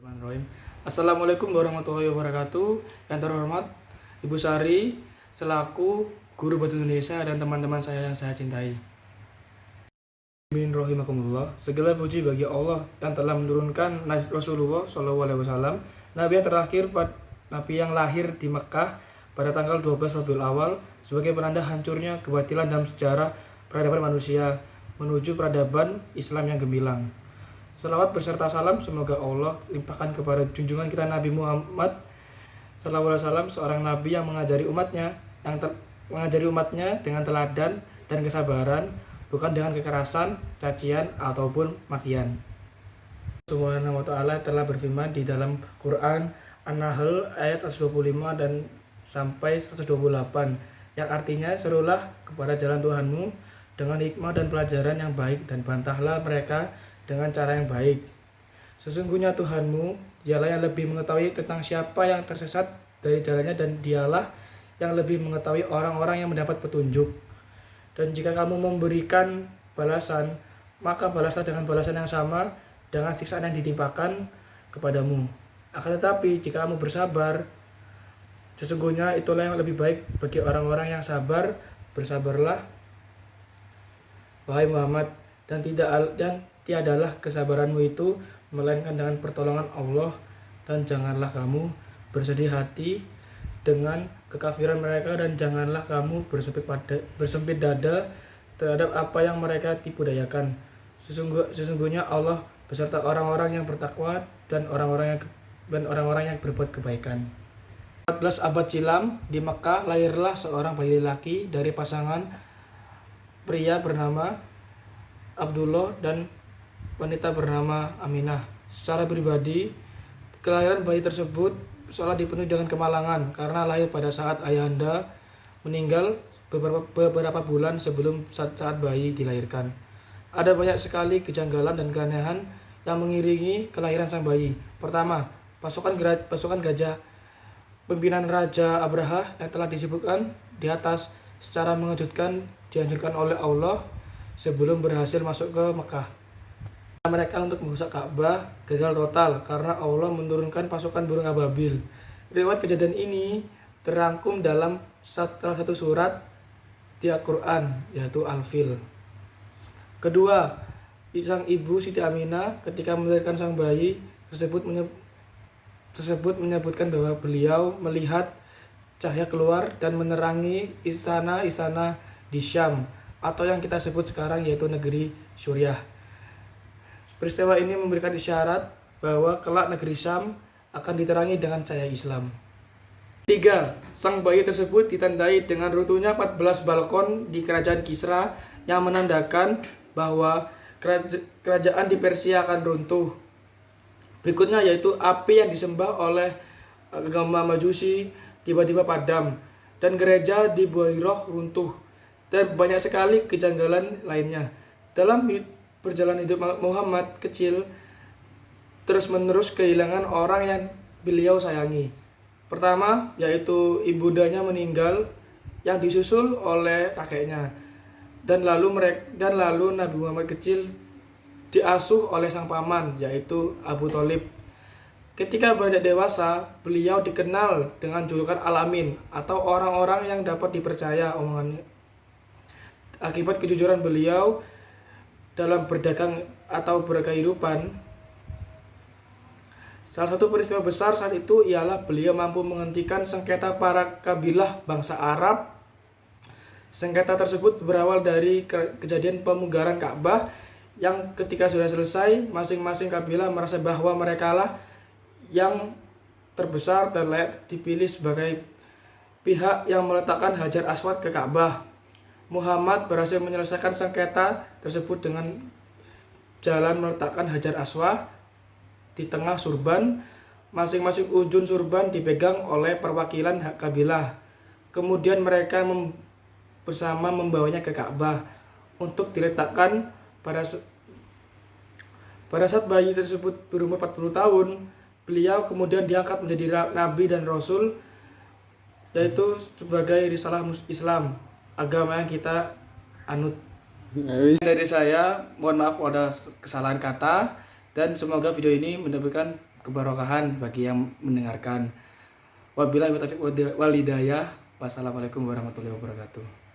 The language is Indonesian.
Bismillahirrahmanirrahim. Assalamualaikum warahmatullahi wabarakatuh. Yang terhormat Ibu Sari selaku guru bahasa Indonesia dan teman-teman saya yang saya cintai. Bismillahirrahmanirrahim. Segala puji bagi Allah yang telah menurunkan Rasulullah SAW, Nabi yang terakhir, Nabi yang lahir di Mekah pada tanggal 12 Rabiul Awal sebagai penanda hancurnya kebatilan dalam sejarah peradaban manusia menuju peradaban Islam yang gemilang. Salawat beserta salam semoga Allah limpahkan kepada junjungan kita Nabi Muhammad SAW, seorang Nabi yang mengajari umatnya dengan teladan dan kesabaran, bukan dengan kekerasan, cacian ataupun makian. Subhanahu wa ta'ala telah berfirman di dalam Quran An-Nahl ayat 125 dan sampai 128 yang artinya, serulah kepada jalan Tuhanmu dengan hikmah dan pelajaran yang baik dan bantahlah mereka dengan cara yang baik. Sesungguhnya Tuhanmu, dialah yang lebih mengetahui tentang siapa yang tersesat dari jalannya, dan dialah yang lebih mengetahui orang-orang yang mendapat petunjuk. Dan jika kamu memberikan balasan, maka balaslah dengan balasan yang sama dengan siksaan yang ditimpakan kepadamu. Akan tetapi jika kamu bersabar, sesungguhnya itulah yang lebih baik bagi orang-orang yang sabar. Bersabarlah, wahai Muhammad, dan tiadalah kesabaranmu itu melainkan dengan pertolongan Allah, dan janganlah kamu bersedih hati dengan kekafiran mereka, dan janganlah kamu bersempit dada terhadap apa yang mereka tipu dayakan. Sesungguhnya Allah beserta orang-orang yang bertakwa dan orang-orang yang berbuat kebaikan. 14 abad silam di Mekah lahirlah seorang bayi laki dari pasangan pria bernama Abdullah dan wanita bernama Aminah. Secara pribadi, kelahiran bayi tersebut seolah dipenuhi dengan kemalangan karena lahir pada saat ayahanda meninggal beberapa bulan sebelum saat bayi dilahirkan. Ada banyak sekali kejanggalan dan keanehan yang mengiringi kelahiran sang bayi. Pertama, pasukan gajah pimpinan Raja Abraha yang telah disebutkan di atas secara mengejutkan dihancurkan oleh Allah sebelum berhasil masuk ke Mekah. Mereka untuk merusak Ka'bah gagal total karena Allah menurunkan pasukan burung ababil. Riwayat kejadian ini terangkum dalam salah satu surat di Al-Quran, yaitu Al-Fil. Kedua, sang ibu Siti Aminah ketika melahirkan sang bayi tersebut menyebutkan bahwa beliau melihat cahaya keluar dan menerangi istana-istana di Syam, atau yang kita sebut sekarang yaitu negeri Suriah. Peristiwa ini memberikan isyarat bahwa kelak negeri Syam akan diterangi dengan cahaya Islam. 3. Sang bayi tersebut ditandai dengan runtuhnya 14 balkon di kerajaan Kisra yang menandakan bahwa kerajaan di Persia akan runtuh. Berikutnya yaitu api yang disembah oleh agama Majusi tiba-tiba padam dan gereja di Buhairah runtuh, dan banyak sekali kejanggalan lainnya. Dalam perjalanan hidup Muhammad kecil terus-menerus kehilangan orang yang beliau sayangi. Pertama yaitu ibundanya meninggal yang disusul oleh kakeknya, dan lalu Nabi Muhammad kecil diasuh oleh sang paman yaitu Abu Thalib. Ketika beranjak dewasa, beliau dikenal dengan julukan Al-Amin atau orang-orang yang dapat dipercaya omongannya. Akibat kejujuran beliau dalam berdagang atau berkehidupan, salah satu peristiwa besar saat itu ialah beliau mampu menghentikan sengketa para kabilah bangsa Arab. Sengketa tersebut berawal dari kejadian pemugaran Ka'bah yang ketika sudah selesai, masing-masing kabilah merasa bahwa merekalah yang terbesar dan layak dipilih sebagai pihak yang meletakkan Hajar Aswad ke Ka'bah. Muhammad berhasil menyelesaikan sengketa tersebut dengan jalan meletakkan Hajar Aswad di tengah surban. Masing-masing ujung surban dipegang oleh perwakilan kabilah. Kemudian mereka bersama membawanya ke Ka'bah untuk diletakkan. Pada saat bayi tersebut berumur 40 tahun, beliau kemudian diangkat menjadi nabi dan rasul, yaitu sebagai risalah Islam, agama yang kita anut. Dari saya, mohon maaf kalau ada kesalahan kata, dan semoga video ini mendapatkan keberkahan bagi yang mendengarkan. Wabillahi taufiq wal hidayah. Wassalamualaikum warahmatullahi wabarakatuh.